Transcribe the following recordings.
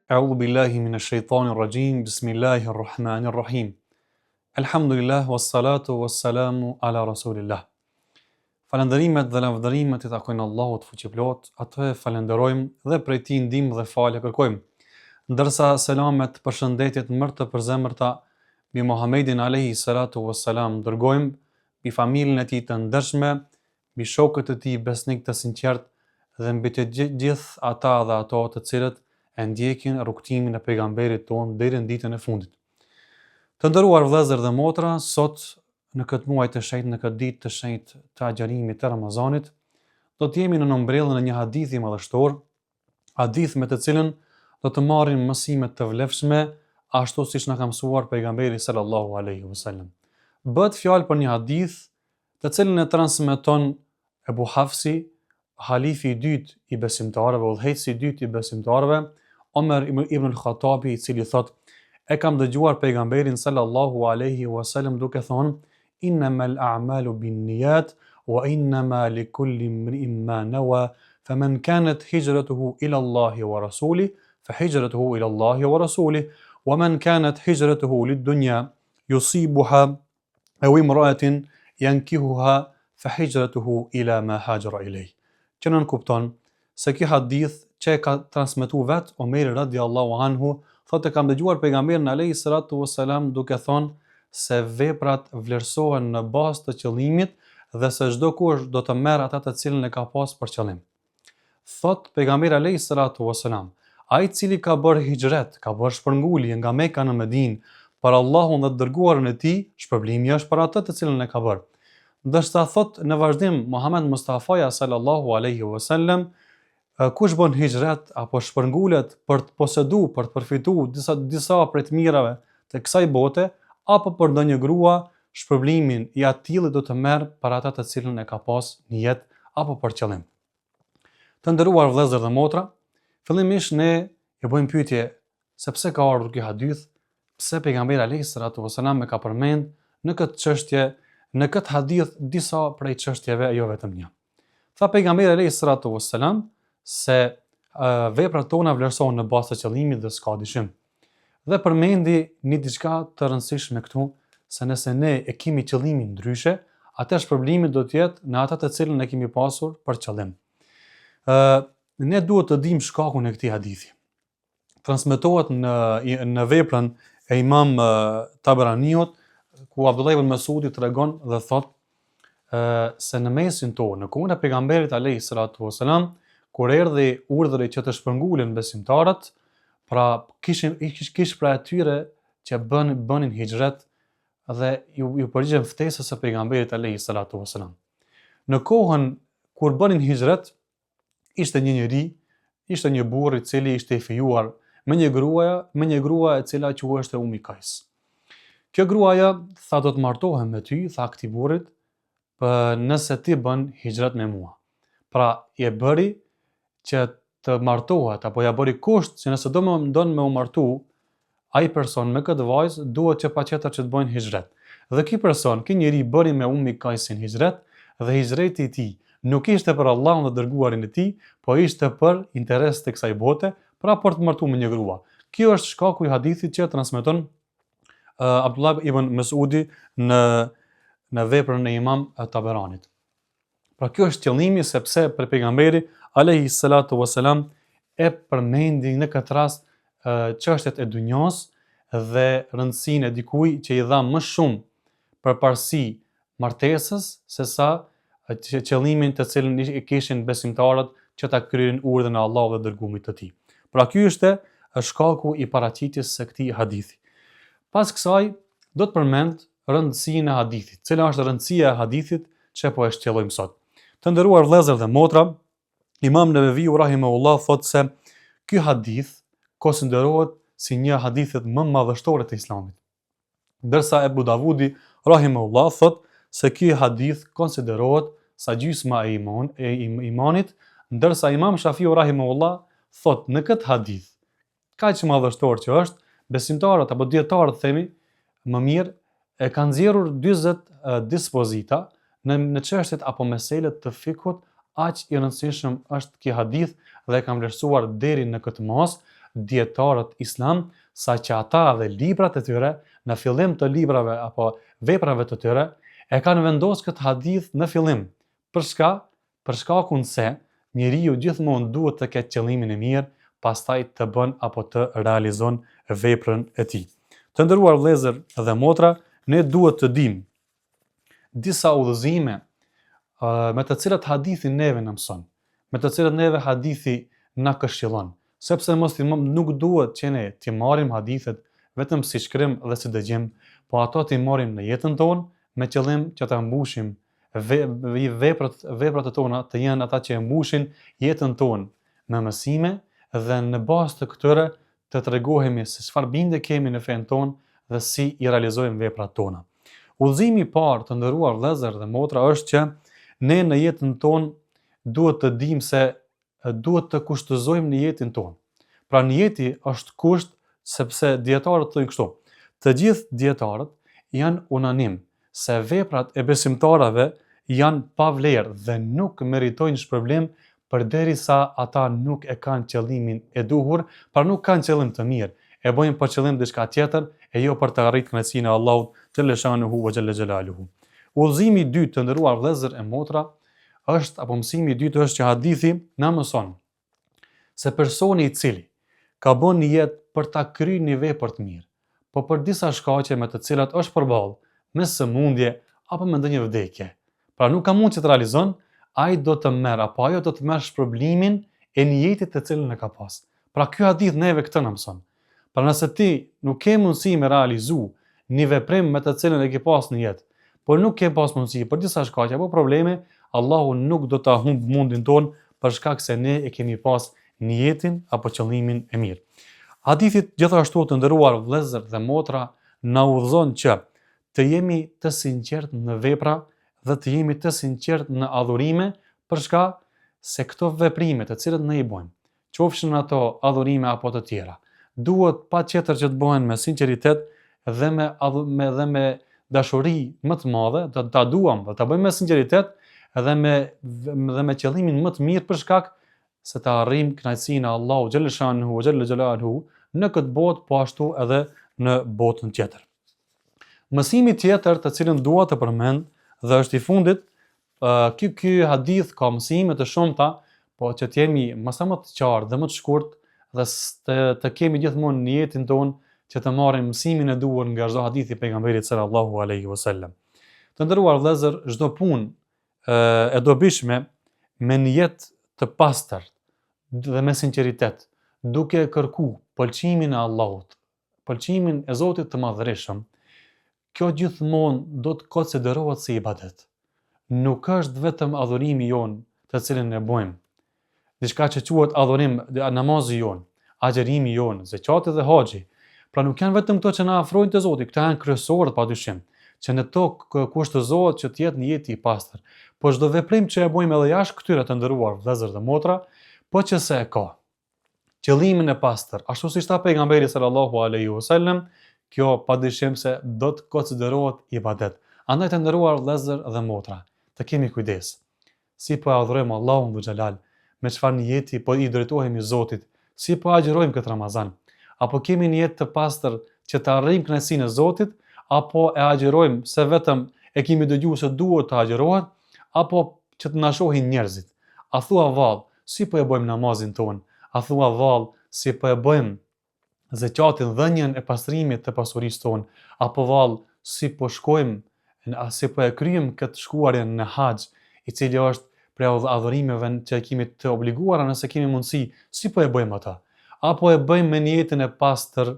A'udhu billahi minash shaitanir rajim. Bismillahir rahmanir rahim. Alhamdulillah wassalatu wassalamu ala rasulillah. Falënderimet dhe lavdërimet I takojnë Allahut fuqiplot, atë falenderojmë dhe prej Tij ndihmë dhe falje kërkojmë. Ndërsa selamet, përshëndetjet më të përzemërta mbi Muhamedin alayhi salatu wassalam dërgojmë, mbi familjen e Tij të ndershme, mbi shokët e Tij besnik të sinqert dhe mbi të gjithë ata dhe ato të cilët e ndjekin rrugtimin e pejgamberit ton deri në ditën e fundit. Të nderuar vëllezër dhe motra, sot në këtë muaj të shenjtë, në këtë ditë të shenjtë të agjerimit të Ramazanit, do të jemi në nëmbrellën e një hadithi madhështor, hadith me të cilën do të marrim mësime të vlefshme, ashtu siç na ka mësuar pejgamberi sallallahu alaihi wasallam. Bëhet fjalë për një hadith të cilën e transmeton Ebu Hafsi, halifi I dytë I besimtarëve, udhëheqësi I dytë I besimtarëve, Omer ibn al-Khattabi, I cili thot: e kam dëgjuar pejgamberin sallallahu alaihi wasallam duke thonë: innamal a'malu binniyat wa innama likulli imri'in ma nawa, faman kanat hijratuhu ila Allahi wa rasulih fa hijratuhu ila Allahi wa rasulih, wa man kanat hijratuhu lid-dunya yusibuha aw imra'atin yankihuha fa hijratuhu ila ma hajara ilayh. Që nën kupton se ky hadith që ka transmetuar vet Omeri radiallahu anhu, thotë kam dëgjuar pejgamberin alayhi salatu wassalam duke thonë se veprat vlerësohen në bazë të qëllimit dhe se çdo kush do të merr ata të cilën e ka pas për qëllim. Thotë pejgamberi alayhi salatu wassalam, ai I cili ka bërë hijret, ka bërë shpërngulje nga Mekka në Medinë për Allahun dhe të dërguarin e Tij, shpërblimi është për atë të cilën e ka bërë. Ndërsa thotë në vazhdim Muhammed Mustafaja sallallahu alaihi wasallam, kush bën hijret apo shpërngulet për të poseduar, për të përfituar disa prej të mirave të kësaj bote, apo për ndonjë grua, shpërblimin I atij do të merr për ata të cilën e ka pas në jetë apo për qëllim. Të nderuar vëllezër dhe motra, fillimisht ne e bëjmë pyetje se pse ka ardhur ky hadith, pse pejgamberi alayhi salatu wasalam e ka përmend në këtë çështje, në këtë hadith disa prej çështjeve, jo vetëm një. Tha pejgamberi alayhi salatu wasalam se veprat tona vlerësohen në bazë të qëllimit dhe s'ka dyshim. Dhe përmendi një diçka të rëndësishme këtu, se nëse ne e kemi qëllimin ndryshe, atëherë shpërblimi do të jetë në ata të cilën e kemi pasur për qëllim. Ne duhet të dimë shkakun e këtij hadithi. Transmetohet në veprën e Imam Taberaniut, ku Abdullah ibn Mas'udi tregon dhe thot se në mesin tonë, në kohën e pejgamberit alayhi salatu wasalam, kur erdhi urdhri që të shpërngulen besimtarët, pra kish pra atyre që bënin hijret dhe ju përgjigjen ftesës së pejgamberit alayhi salatu wasalam. Në kohën kur bënin hijret, ishte një njeri, ishte një burr I cili ishte I fejuar me një grua e cila quhej Umi Kajs. Kjo gruaja tha do të martohem me ty, tha këtij burrit, nëse ti bën hijret me mua. Pra I bëri që të martohet, apo ja bëri kusht që nëse do me u martu, ai person me këtë vajzë duhet që patjetër që të bëjnë hijret. Dhe ky person, ky njeri bëri me Umi Kajsin hijret, dhe hijreti I tij nuk ishte për Allahun dhe dërguarin e Tij, po ishte për interes të kësaj bote, pra për të martuar me një grua. Kjo është shkaku I hadithit që transmeton Abdullah ibn Mas'udi në veprën e Imam Taberanit. Pra kjo është qëllimi sepse për pejgamberi alayhi salatu wasalam e përmendi në këtë rast çështjet e dunjos dhe rëndësinë e dikujt që I dha më shumë përparësi martesës se sa qëllimin të cilën I kishin besimtarët që ta kryenin urdhën e Allahut dhe dërgimit të Tij. Pra ky është shkaku I paraqitjes së këtij hadithi. Pas kësaj do të përmend rëndësinë e hadithit. Cila është rëndësia e hadithit që po e shqellojmë sot? Të nderuar vëllezër dhe motra, Imam Neveviu rahimahullah thotë se ky hadith konsiderohet si një hadithet më madhështore të Islamit. Ndërsa Ebu Davudi rahimahullah thotë se ky hadith konsiderohet sa gjysma e imanit, ndërsa Imam Shafiu rahimahullah thotë në këtë hadith, kaq madhështor që është, besimtarët apo dietarët themi, më mirë e kanë nxjerrur 40 dispozita në çështjet apo meselet të fikut, aq i rëndësishëm është ky hadith dhe e kam vlerësuar deri në këtë mos dietarët islam, sa që ata dhe librat e tyre, në fillim të librave apo veprave të tyre, e kanë vendosur këtë hadith në fillim. Për shka? Për shkakun se njeriu gjithmonë duhet të ketë qëllimin e mirë, pastaj të bën apo të realizon veprën e tij. Të nderuar vëllezër dhe motra, ne duhet të dimë disa udhëzime me të cilat hadithi neve na mëson, me të cilat neve hadithi na këshillon, sepse nuk duhet që ne të marrim hadithet vetëm si shkrim dhe si dëgjim, po ato të marrim në jetën tonë me qëllim që ta mbushim veprat tona të jenë ata që e mbushin jetën tonë me mësime dhe në bazë të këtyre të tregohemi se çfarë bindje kemi në fen tonë dhe si i realizojmë veprat tona. Udhëzimi i parë të nderuar vëllezër dhe motra është që ne në jetën tonë duhet të dimë se duhet të kushtëzojmë në jetën tonë. Pra në jeti është kusht, sepse dietarët thonë kështu. Të gjithë dietarët janë unanim se veprat e besimtarëve janë pa vlerë dhe nuk meritojnë shpërblim përderisa ata nuk e kanë qëllimin e duhur, pra nuk kanë qëllim të mirë, e bëjnë për qëllim diçka tjetër e jo për të arritur kënaqësinë e Allahut xhalla shanuhu wa xhalla xjalaluhu. Udhëzimi i dytë të nderuar vëllezër e motra është, apo mësimi i dytë është që hadithi na mëson se personi i cili ka bën një jetë për ta kryer një vepër të mirë, po për disa shkaqe me të cilat është përballë me sëmundje apo me ndonjë vdekje, pra nuk ka mundësi të realizon, ai do të merr apo ajo do të merr shpërblimin e një jete të cilën e ka pas. Pra ky hadith neve këtë na mëson. Pra nëse ti nuk ke mundësi me realizu një veprim me të cilën e ke pas në jetë, por nuk ke pas mundësi për disa shkaqe apo probleme, Allahu nuk do ta humb mundin ton për shkak se ne e kemi pas niyetin apo qëllimin e mirë. Hadithi gjithashtu të nderuar vëllezër dhe motra na udhëzon që të jemi të sinqert në vepra dhe të jemi të sinqert në adhurime, për shkak se këto veprime të cilat ne i bëjmë, qofshin ato adhurime apo të tjera, duhet patjetër që të bëhen me sinqeritet dhe me dashuri më të madhe, të ta duam dhe ta bëjmë me sinqeritet dhe me qëllimin më të mirë, për shkak se ta arrijmë kënaqësinë e Allahut xhalla shanuhu wa xhalla xjalaluhu në këtë botë, po ashtu edhe në botën tjetër. Mësimi tjetër të cilin dua të përmend dhe është i fundit, ky hadith ka mësime të shumta, po që të jemi më të qartë dhe më të shkurt dhe të kemi gjithmonë në jetën tonë që të marrim mësimin e duhur nga çdo hadith i pejgamberit sallallahu alaihi wasallam. Të nderuar vëllezër, çdo punë e dobishme me niyet të pastër dhe me sinqeritet, duke kërku pëlqimin e Allahut, pëlqimin e Zotit të Madhërisëm, kjo gjithmonë do të konsiderohet si ibadet. Nuk është vetëm adhurimi jon të cilin e bëjmë, diçka që quhet adhurim, namazi jon, agjerimi jon, zekati dhe haxhi. Pra nuk janë vetëm këto që na afrojnë te Zoti, këto janë kryesorët padyshim, që në to kushtëzohet që të jetë një jetë i pastër. Po çdo veprim që e bëjmë edhe jashtë këtyre të nderuar vëllezër dhe motra, po që se e ka qëllimin e pastër, ashtu siç tha pejgamberi sallallahu alaihi wasallam, kjo padyshim se do të konsiderohet ibadet. Andaj të nderuar vëllezër dhe motra, të kemi kujdes. Si po adhurojmë Allahun xhalal, me çfarë niyeti po i drejtohemi Zotit, si po agjerojmë këtë Ramazan, apo kemi një jetë të pastër që të arrijmë kënaqësinë e Zotit, apo e agjerojmë se vetëm e kemi dëgjuar se duhet të agjerohet, apo që të na shohin njerëzit. A thua vallë, si po e bëjmë namazin ton? A thua vallë, si po e bëjmë zekatin, dhënien e pastrimit të pasurisë ton? Apo vallë, si po shkojmë, si po e kryejmë këtë shkuarjen në haxh, i cili është prej adhurimeve që kemi të obliguara nëse kemi mundësi, si po e bëjmë ata? Apo e bëjmë me niyetin e pastër,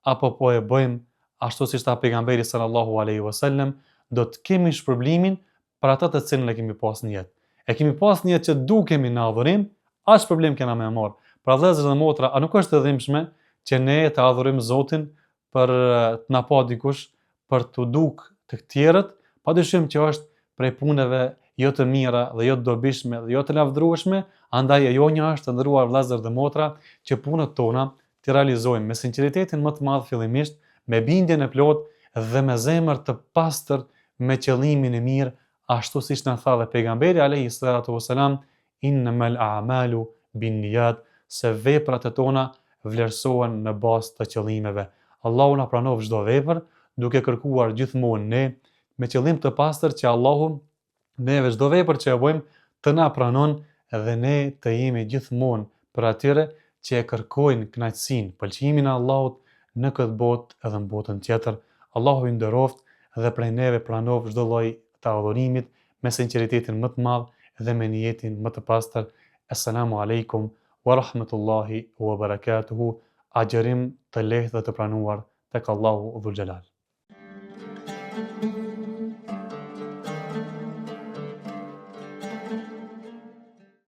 apo po e bëjmë ashtu siç tha pejgamberi sallallahu alaihi wasallam, do të kemi shpërblimin për atë të cilën e kemi pas në jetë. E kemi pas në jetë që dukemi në adhurim, as problem kena me marr. Pra vëllezër dhe motra, a nuk është e dhimbshme që ne të adhurojmë Zotin për të na pa dikush, për të duk të tjerët, padyshim që është prej punëve jo të mira dhe jo të dobishme dhe jo të lavdërueshme, andaj ajo një është të nderuar vëllezër dhe motra që punët tona të realizojmë me sinqeritetin më të madh fillimisht, me bindjen e plotë dhe me zemër të pastër, me qëllimin e mirë, ashtu siç na tha dhe pejgamberi alayhi salatu wasalam, innamal a'malu binniyat, se veprat e tona vlerësohen në bazë të qëllimeve. Allahu na pranon çdo vepër duke kërkuar gjithmonë ne me qëllim të pastër që Allahu neve çdo vepër që e bëjmë të na pranon dhe ne të jemi gjithmonë për atyre që e kërkojnë kënaqësinë, pëlqimin e Allahut në këtë botë edhe në botën tjetër. Allahu i nderoft dhe prej neve pranoft çdo lloj të adhurimit me sinqeritetin më të madh dhe me niyetin më të pastër. Assalamu alaikum wa rahmatullahi wa barakatuhu. Agjerim të lehtë dhe të pranuar tek Allahu Dhul Jalal.